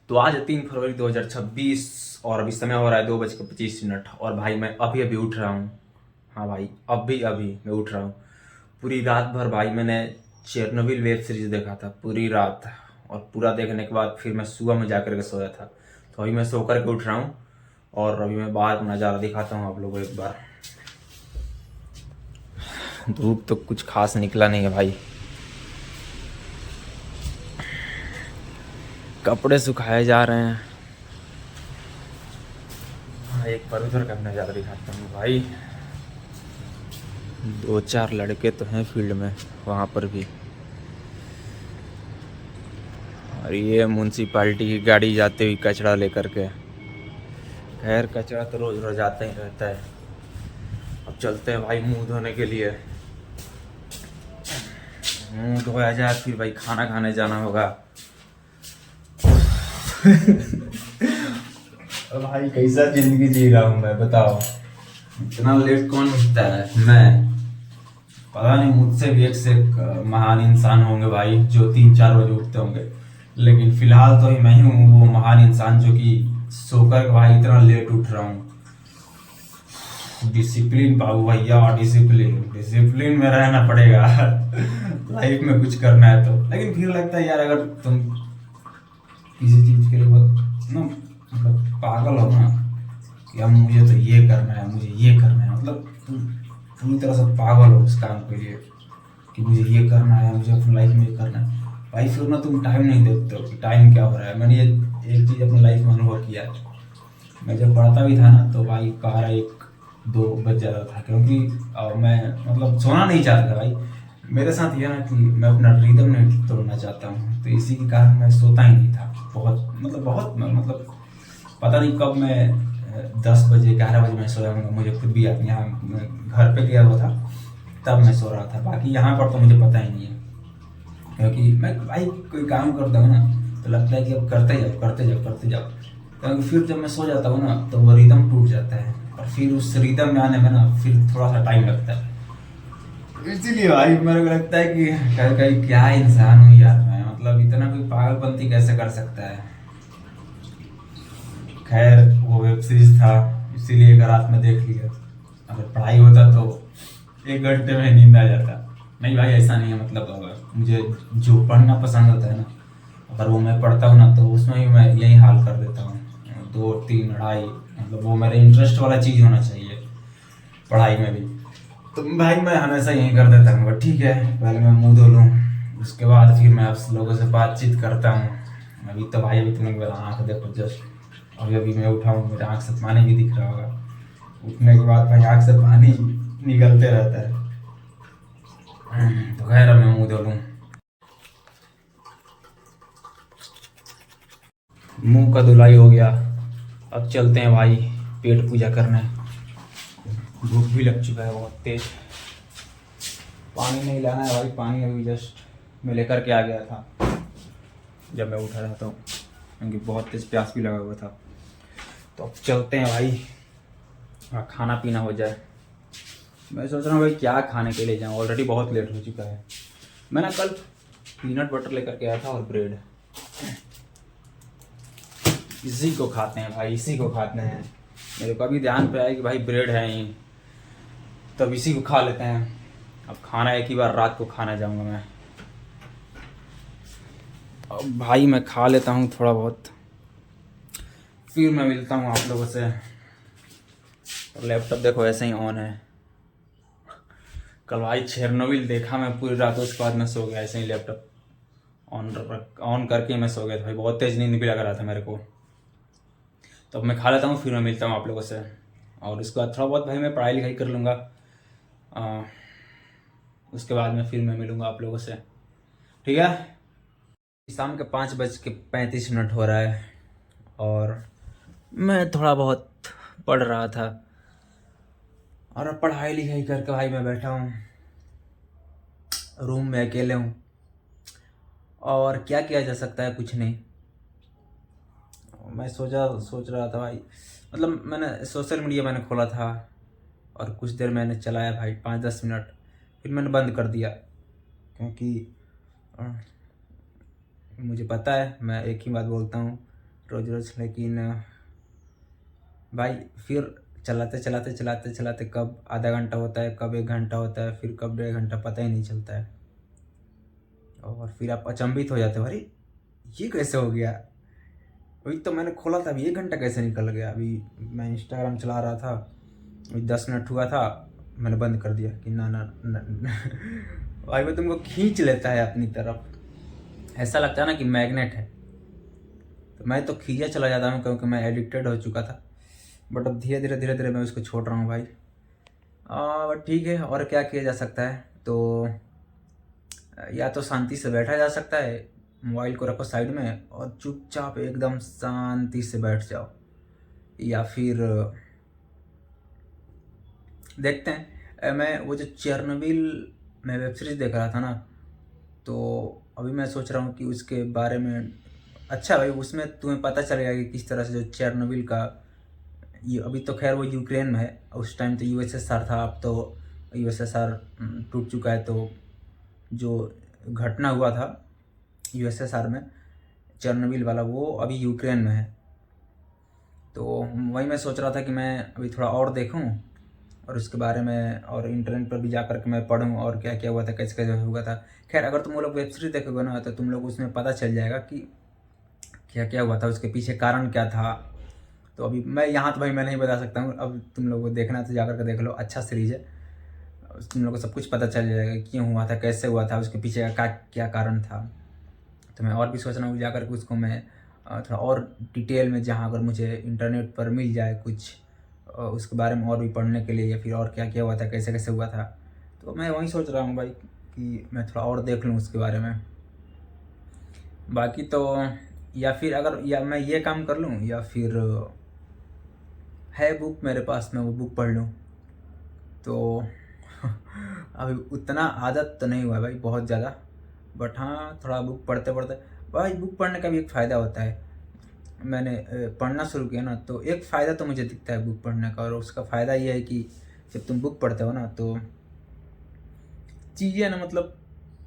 तो आज है 3 फरवरी 2026 और अभी समय हो रहा है 2:25। और भाई मैं अभी अभी उठ रहा हूँ। हाँ भाई, अभी अभी मैं उठ रहा हूँ। पूरी रात भर भाई मैंने चेरनोबिल वेब सीरीज देखा था पूरी रात। और पूरा देखने के बाद फिर मैं सुबह में जाकर के सोया था। तो अभी मैं सो कर के उठ रहा हूँ और अभी मैं बाहर का नज़ारा दिखाता हूँ आप लोगों को एक बार। धूप तो कुछ खास निकला नहीं है भाई। कपड़े सुखाए जा रहे हैं। हाँ, एक बार उधर का नज़ारा दिखाता हूँ भाई। 2-4 लड़के तो हैं फील्ड में वहाँ पर भी। और ये म्यूनसिपाल्टी की गाड़ी जाते हुई कचरा लेकर के। खैर कचरा तो रोज रोज आता ही रहता है। अब चलते हैं भाई मुंह धोने के लिए। मुंह धोया जाए फिर भाई खाना खाने जाना होगा। अब भाई कैसा जिंदगी जी रहा हूँ मैं, बताओ। इतना लेट कौन उठता है? मैं पता नहीं, मुझसे भी एक से एक महान इंसान होंगे भाई जो 3-4 बजे उठते होंगे। लेकिन फिलहाल तो ही मैं ही हूँ वो महान इंसान जो कि सोकर भाई इतना लेट उठ रहा हूँ। डिसिप्लिन बाबू भैया, डिसिप्लिन डिसिप्लिन में रहना पड़ेगा। लाइफ में कुछ करना है तो। लेकिन फिर लगता है यार, अगर तुम किसी चीज के लिए बहुत ना मतलब पागल हो ना कि अब मुझे तो ये करना है, मुझे ये करना है, मतलब तुम पूरी तरह से पागल हो उस काम के लिए कि मुझे ये करना है, मुझे अपनी लाइफ में ये करना है। भाई फिर ना तुम टाइम नहीं देखते हो कि टाइम क्या हो रहा है। मैंने ये एक चीज़ अपनी लाइफ में अनुभव किया है। मैं जब पढ़ता भी था ना तो भाई 12-1-2 बज जाता था, क्योंकि मैं मतलब सोना नहीं चाहता था भाई। मेरे साथ ये ना कि मैं अपना रिदम नहीं तोड़ना चाहता हूँ, तो इसी के कारण मैं सोता ही नहीं था। बहुत मतलब पता नहीं कब मैं 10 बजे 11 बजे मैं सोया हूँ, मुझे खुद भी याद नहीं। यहाँ घर पे गया हुआ था तब मैं सो रहा था, बाकी यहाँ पर तो मुझे पता ही नहीं है। क्योंकि मैं भाई कोई काम करता हूँ ना तो लगता है कि अब करते जाओ करते जाओ करते जाओ। क्योंकि फिर जब मैं सो जाता हूँ ना तो वो रिदम टूट जाता है और फिर उस रिदम में आने में ना फिर थोड़ा सा टाइम लगता है। इसीलिए भाई मेरे को लगता है कि कहीं कहीं क्या इंसान हूँ यार मैं, मतलब इतना कोई पागलपंती कैसे कर सकता है। खैर वो वेब सीरीज था इसीलिए एक रात में देख लिया। अगर पढ़ाई होता तो 1 घंटे में नींद आ जाता। नहीं भाई ऐसा नहीं है, मतलब मुझे जो पढ़ना पसंद होता है ना, अगर वो मैं पढ़ता हूँ ना तो उसमें भी मैं यही हाल कर देता हूँ। 2-3 2.5 मतलब वो मेरे इंटरेस्ट वाला चीज़ होना चाहिए पढ़ाई में भी। तो भाई मैं हमेशा यही कर देता हूँ। ठीक है, पहले मैं मुंह धो लूँ, उसके बाद फिर मैं आप लोगों से बातचीत करता हूँ। अभी तो भाई अभी तुमने मेरा आँख देखो जस्ट, अभी अभी मैं उठा हूँ, मेरे आँख से पानी भी दिख रहा होगा। उठने के बाद भाई आँख से पानी निकलते रहता है। तो खैर अब मैं मुंह धो लूँ। मुंह का धुलाई हो गया, अब चलते हैं भाई पेट पूजा करने। भूख भी लग चुका है बहुत तेज। पानी नहीं लाना है भाई, पानी अभी जस्ट मैं लेकर के आ गया था जब मैं उठा रहा था, क्योंकि बहुत तेज प्यास भी लगा हुआ था। तो अब चलते हैं भाई, खाना पीना हो जाए। मैं सोच रहा हूँ भाई क्या खाने के लिए जाऊँ, ऑलरेडी बहुत लेट हो चुका है। मैं ना कल पीनट बटर लेकर के आया था और ब्रेड, इसी को खाते हैं भाई, इसी को खाते हैं। मेरे को अभी ध्यान पे आया कि भाई ब्रेड है ही, तब इसी को खा लेते हैं। अब खाना एक ही बार रात को खाना जाऊंगा मैं। अब भाई मैं खा लेता हूँ थोड़ा बहुत, फिर मैं मिलता हूँ आप लोगों से। और लैपटॉप देखो ऐसे ही ऑन है। कल भाई चेरनोबिल देखा मैं पूरी रात, उसके बाद मैं सो गया ऐसे ही लैपटॉप ऑन करके मैं सो गया था भाई। बहुत तेज नींद भी लग रहा था मेरे को। तो अब मैं खा लेता हूँ, फिर मैं मिलता हूँ आप लोगों से। और उसके बाद थोड़ा बहुत भाई मैं पढ़ाई लिखाई कर लूँगा। उसके बाद में फिर मैं मिलूँगा आप लोगों से, ठीक है। शाम के 5:35 हो रहा है और मैं थोड़ा बहुत पढ़ रहा था। और अब पढ़ाई लिखाई करके भाई मैं बैठा हूँ रूम में, अकेले हूँ। और क्या किया जा सकता है, कुछ नहीं। मैं सोच रहा था भाई, मतलब मैंने सोशल मीडिया मैंने खोला था और कुछ देर मैंने चलाया भाई 5-10 मिनट, फिर मैंने बंद कर दिया। क्योंकि मुझे पता है मैं एक ही बात बोलता हूँ, रोज़ रोज़। लेकिन भाई फिर चलाते चलाते चलाते चलाते कब आधा घंटा होता है, कब 1 घंटा होता है, फिर कब 1.5 घंटा, पता ही नहीं चलता है। और फिर आप अचंभित हो जाते हो, अरे ये कैसे हो गया? अभी तो मैंने खोला था, अभी 1 घंटा कैसे निकल गया? अभी मैं इंस्टाग्राम चला रहा था, अभी 10 मिनट हुआ था, मैंने बंद कर दिया कि ना ना, ना, ना। भाई वो तुमको खींच लेता है अपनी तरफ, ऐसा लगता है ना कि मैग्नेट है। तो मैं तो खींचा चला जाता हूँ क्योंकि मैं एडिक्टेड हो चुका था। बट अब धीरे धीरे मैं उसको छोड़ रहा हूँ भाई। बट ठीक है, और क्या किया जा सकता है? तो या तो शांति से बैठा जा सकता है, मोबाइल को रखो साइड में और चुपचाप एकदम शांति से बैठ जाओ, या फिर देखते हैं। मैं वो जो चेरनोबिल मैं वेब सीरीज़ देख रहा था ना, तो अभी मैं सोच रहा हूँ कि उसके बारे में, अच्छा भाई उसमें तुम्हें पता चलेगा कि किस तरह से जो चेरनोबिल का, ये अभी तो खैर वो यूक्रेन में है, उस टाइम तो यूएसएसआर था, अब तो यूएसएसआर टूट चुका है। तो जो घटना हुआ था यूएसएसआर में चेरनोबिल वाला, वो अभी यूक्रेन में है। तो वही मैं सोच रहा था कि मैं अभी थोड़ा और देखूं और उसके बारे में, और इंटरनेट पर भी जा कर के मैं पढूं और क्या क्या हुआ था, कैसे कैसे हुआ था। खैर अगर तुम लोग वेब सीरीज देखोगे ना, तो तुम लोग उसमें पता चल जाएगा कि क्या क्या हुआ था, उसके पीछे कारण क्या था। तो अभी मैं यहाँ तो भाई मैं नहीं बता सकता हूँ, अब तुम लोग को देखना तो जाकर के देख लो, अच्छा सीरीज है। तुम लोग को सब कुछ पता चल जाएगा कि क्यों हुआ था, कैसे हुआ था, उसके पीछे का क्या कारण था। तो मैं और भी सोच रहा हूँ जाकर के उसको मैं थोड़ा और डिटेल में, जहाँ अगर मुझे इंटरनेट पर मिल जाए कुछ उसके बारे में और भी पढ़ने के लिए, या फिर और क्या क्या हुआ था, कैसे कैसे हुआ था, तो मैं वही सोच रहा हूँ भाई कि मैं थोड़ा और देख लूँ उसके बारे में। बाकी तो या फिर अगर, या मैं ये काम कर लूँ, या फिर है बुक मेरे पास, मैं वो बुक पढ़ लूँ। तो अभी उतना आदत तो नहीं हुआ भाई बहुत ज़्यादा, बट हाँ थोड़ा बुक पढ़ते पढ़ते, भाई बुक पढ़ने का भी एक फ़ायदा होता है। मैंने पढ़ना शुरू किया ना, तो एक फ़ायदा तो मुझे दिखता है बुक पढ़ने का, और उसका फ़ायदा ये है कि जब तुम बुक पढ़ते हो ना, तो चीज़ें ना, मतलब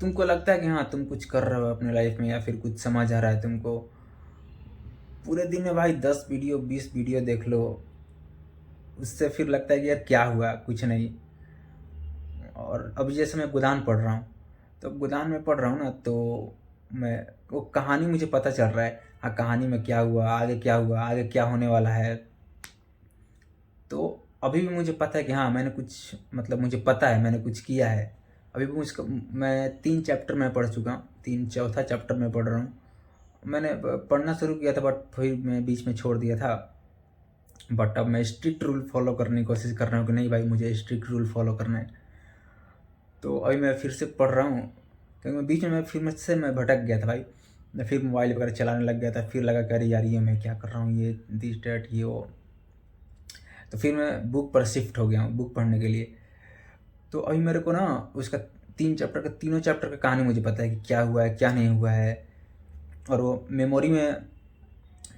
तुमको लगता है कि हाँ तुम कुछ कर रहे हो अपने लाइफ में, या फिर कुछ समझ आ रहा है तुमको। पूरे दिन में भाई 10 वीडियो 20 वीडियो देख लो, उससे फिर लगता है कि यार क्या हुआ, कुछ नहीं। और अब जैसे मैं गोदान पढ़ रहा हूँ, तो गोदान में पढ़ रहा हूँ ना, तो मैं वो कहानी मुझे पता चल रहा है, हाँ कहानी में क्या हुआ, आगे क्या हुआ, आगे क्या होने वाला है। तो अभी भी मुझे पता है कि हाँ मैंने कुछ, मतलब मुझे पता है मैंने कुछ किया है। अभी भी मुझको, मैं 3 चैप्टर में पढ़ चुका हूँ, चौथा चैप्टर में पढ़ रहा हूँ। मैंने पढ़ना शुरू किया था, बट फिर मैं बीच में छोड़ दिया था। बट अब मैं स्ट्रिक्ट रूल फॉलो करने की कोशिश कर रहा हूँ कि नहीं भाई मुझे स्ट्रिक्ट रूल फॉलो करना है। तो अभी मैं फिर से पढ़ रहा हूँ, क्योंकि मैं बीच में मैं भटक गया था भाई। मैं फिर मोबाइल वगैरह चलाने लग गया था, फिर लगा कि अरे यार ये मैं क्या कर रहा हूँ, ये दिस डेट ये वो। तो फिर मैं बुक पर शिफ्ट हो गया हूँ, बुक पढ़ने के लिए। तो अभी मेरे को ना उसका 3 चैप्टर का, तीनों चैप्टर का कहानी मुझे पता है कि क्या हुआ है क्या नहीं हुआ है, और वो मेमोरी में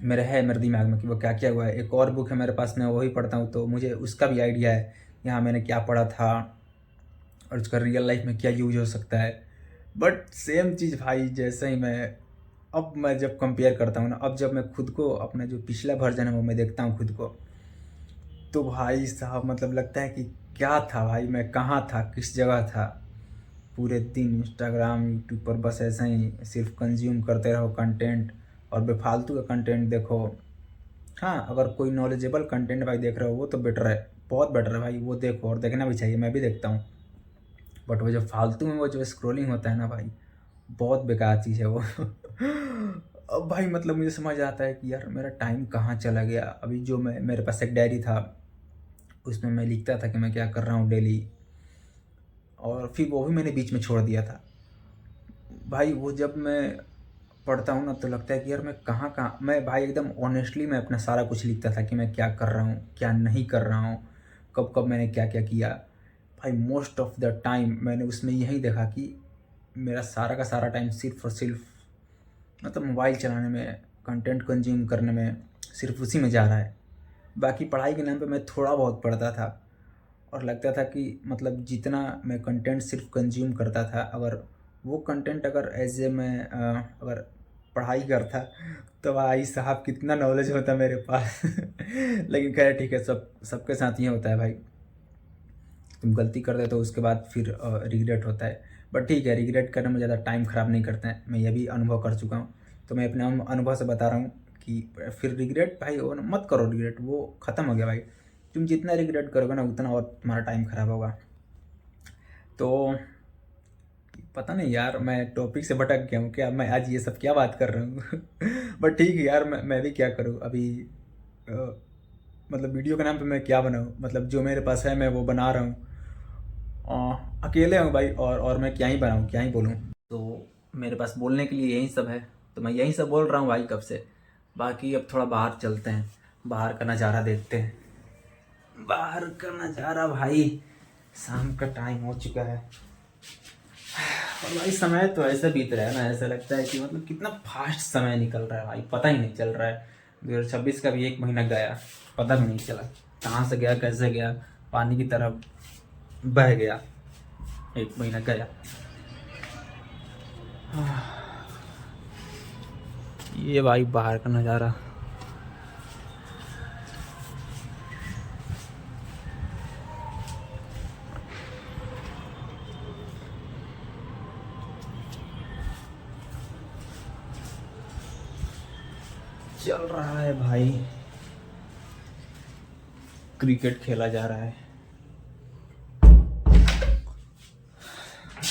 मेरे दिमाग में कि वो क्या क्या हुआ है। एक और बुक है मेरे पास, मैं वही पढ़ता हूँ, तो मुझे उसका भी आइडिया है यहाँ मैंने क्या पढ़ा था और उसका रियल लाइफ में क्या यूज हो सकता है। बट सेम चीज़ भाई, जैसे ही मैं जब कंपेयर करता हूँ ना, अब जब मैं खुद को, अपना जो पिछला वर्जन है वो मैं देखता हूँ खुद को, तो भाई साहब मतलब लगता है कि क्या था भाई, मैं कहाँ था, किस जगह था। पूरे दिन इंस्टाग्राम यूट्यूब पर बस ऐसे ही सिर्फ कंज्यूम करते रहो कंटेंट, और बेफालतू का कंटेंट देखो। हाँ अगर कोई नॉलेजेबल कंटेंट भाई देख रहे हो वो तो बेटर है, बहुत बेटर है भाई, वो देखो, और देखना भी चाहिए, मैं भी देखता हूँ। बट वो जो फालतू में वो जो स्क्रोलिंग होता है ना भाई, बहुत बेकार चीज़ है वो। अब भाई मतलब मुझे समझ आता है कि यार मेरा टाइम कहाँ चला गया। अभी जो मेरे पास एक डायरी था, उसमें मैं लिखता था कि मैं क्या कर रहा हूँ डेली, और फिर वो भी मैंने बीच में छोड़ दिया था। भाई वो जब मैं पढ़ता हूँ ना, तो लगता है कि यार मैं कहाँ कहाँ, मैं भाई एकदम ऑनेस्टली मैं अपना सारा कुछ लिखता था कि मैं क्या कर रहा हूँ क्या नहीं कर रहा हूँ, कब कब मैंने क्या क्या किया। भाई मोस्ट ऑफ द टाइम मैंने उसमें यही देखा कि मेरा सारा का सारा टाइम सिर्फ और सिर्फ, मतलब मोबाइल चलाने में, कंटेंट कंज्यूम करने में, सिर्फ उसी में जा रहा है। बाकी पढ़ाई के नाम पे मैं थोड़ा बहुत पढ़ता था, और लगता था कि मतलब जितना मैं कंटेंट सिर्फ कंज्यूम करता था, अगर वो कंटेंट अगर एज ए मैं अगर पढ़ाई करता तो भाई साहब कितना नॉलेज होता मेरे पास। लेकिन खैर ठीक है, सबके साथ ये होता है भाई, तुम गलती कर दे तो उसके बाद फिर रिग्रेट होता है। बट ठीक है, रिग्रेट करने में ज़्यादा टाइम ख़राब नहीं करते हैं, मैं ये भी अनुभव कर चुका हूँ। तो मैं अपने अनुभव से बता रहा हूँ कि फिर रिग्रेट भाई वो मत करो, रिग्रेट वो ख़त्म हो गया भाई। तुम जितना रिग्रेट करोगे ना उतना और तुम्हारा टाइम ख़राब होगा। तो पता नहीं यार, मैं टॉपिक से भटक गया हूँ क्या, मैं आज ये सब क्या बात कर रहा हूँ। बट ठीक है यार, मैं भी क्या करूँ अभी। अ, मतलब वीडियो के नाम पे मैं क्या बनाऊँ, मतलब जो मेरे पास है मैं वो बना रहा हूँ। अकेले हूँ भाई, और मैं क्या ही बनाऊँ, क्या ही बोलूँ। तो मेरे पास बोलने के लिए यही सब है, तो मैं यही सब बोल रहा हूँ भाई कब से। बाकी अब थोड़ा बाहर चलते हैं, बाहर का नज़ारा देखते हैं। बाहर का नज़ारा भाई, शाम का टाइम हो चुका है और भाई समय तो ऐसे बीत रहा है ना, ऐसा लगता है कि मतलब कितना फास्ट समय निकल रहा है भाई, पता ही नहीं चल रहा है। 2026 का भी 1 महीना गया, पता भी नहीं चला कहाँ से गया, कैसे गया, पानी की तरह बह गया। 1 महीना गया। ये भाई बाहर का नज़ारा, चल रहा है भाई, क्रिकेट खेला जा रहा है।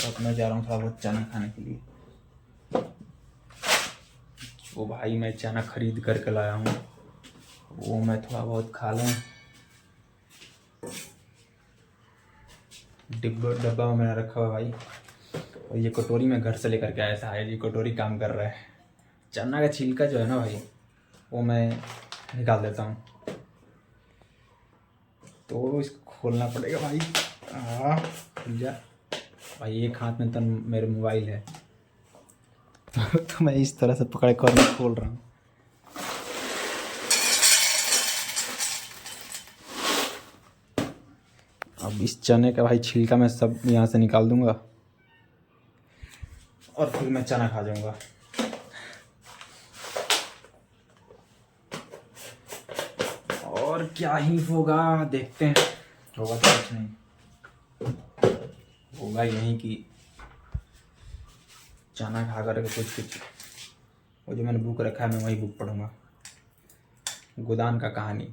अब मैं जा रहा हूँ थोड़ा बहुत चना खाने के लिए। वो भाई मैं चना खरीद करके लाया हूँ, वो मैं थोड़ा बहुत खा लूँ। डब्बा में मैंने रखा हुआ भाई, और ये कटोरी मैं घर से लेकर के आया था, ये कटोरी काम कर रहा है। चना का छिलका जो है ना भाई, वो मैं निकाल देता हूँ, तो इसको खोलना पड़ेगा भाई। खुल जा भाई। एक हाथ में तो मेरे मोबाइल है। तो मैं इस तरह से पकड़ कर मैं खोल रहा हूँ। अब इस चने का भाई छिलका मैं सब यहाँ से निकाल दूंगा और फिर मैं चना खा जाऊंगा। और क्या ही होगा, देखते हैं। होगा तो कुछ नहीं, होगा यही कि चना खा कर कुछ वो जो मैंने बुक रखा है मैं वही बुक पढ़ूंगा, गोदान का कहानी,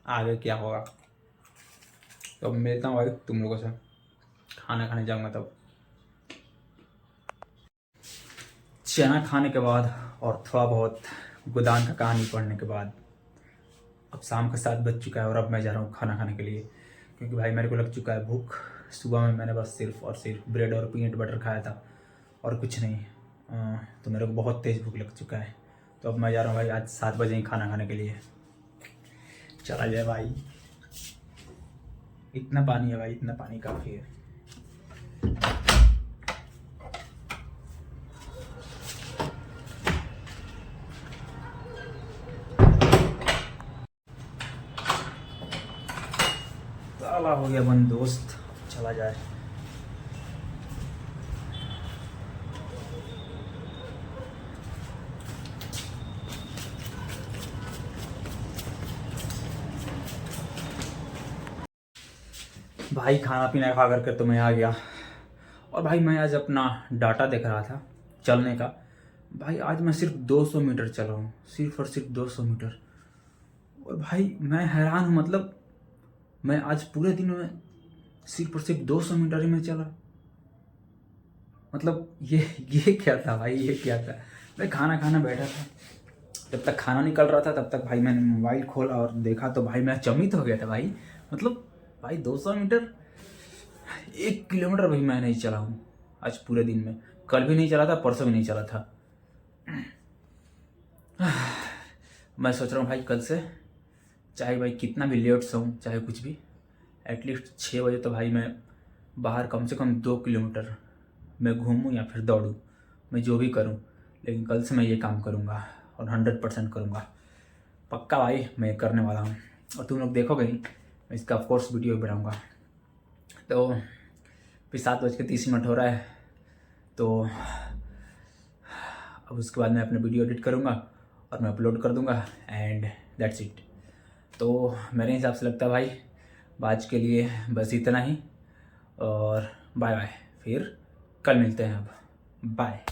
आगे क्या होगा। तो अब मिलता हूँ भाई तुम लोगों से, खाना खाने जाऊंगा तब। चना खाने के बाद और थोड़ा बहुत गोदान का कहानी पढ़ने के बाद अब शाम का 7 बज चुका है और अब मैं जा रहा हूँ खाना खाने के लिए, क्योंकि भाई मेरे को लग चुका है भूख। सुबह में मैंने बस सिर्फ और सिर्फ ब्रेड और पीनट बटर खाया था और कुछ नहीं। तो मेरे को बहुत तेज़ भूख लग चुका है। तो अब मैं जा रहा हूँ भाई आज 7 बजे ही खाना खाने के लिए। चला जाए भाई, इतना पानी है भाई, इतना पानी काफ़ी है। ताला हो गया बंद दोस्त, चला जाए। भाई खाना पीना खा करके तो मैं आ गया, और भाई मैं आज अपना डाटा देख रहा था चलने का। भाई आज मैं सिर्फ 200 मीटर चला हूँ, सिर्फ और सिर्फ 200 मीटर। और भाई मैं हैरान हूँ, मतलब मैं आज पूरे दिन में सिर्फ और सिर्फ 200 मीटर ही में चला। मतलब ये क्या था भाई, ये क्या था। मैं खाना खाना बैठा था, जब तक खाना निकल रहा था तब तक भाई मैंने मोबाइल खोला और देखा तो भाई मैं चमित हो गया था भाई। मतलब भाई 200 मीटर, 1 किलोमीटर भाई मैं नहीं चला हूँ आज पूरे दिन में। कल भी नहीं चला था, परसों भी नहीं चला था। मैं सोच रहा हूँ भाई कल से चाहे भाई कितना भी लेट सोऊं, चाहे कुछ भी, एटलीस्ट 6 बजे तो भाई मैं बाहर कम से कम 2 किलोमीटर मैं घूमूँ या फिर दौड़ूँ, मैं जो भी करूँ। लेकिन कल से मैं ये काम करूँगा और 100% करूँगा, पक्का भाई मैं करने वाला हूँ। और तुम लोग देखोगे ही, मैं इसका ऑफकोर्स वीडियो भी बनाऊँगा। तो फिर 7:30 हो रहा है, तो अब उसके बाद मैं अपने वीडियो एडिट करूँगा और मैं अपलोड कर दूँगा एंड दैट्स इट। तो मेरे हिसाब से लगता है भाई आज के लिए बस इतना ही, और बाय बाय, फिर कल मिलते हैं। अब बाय।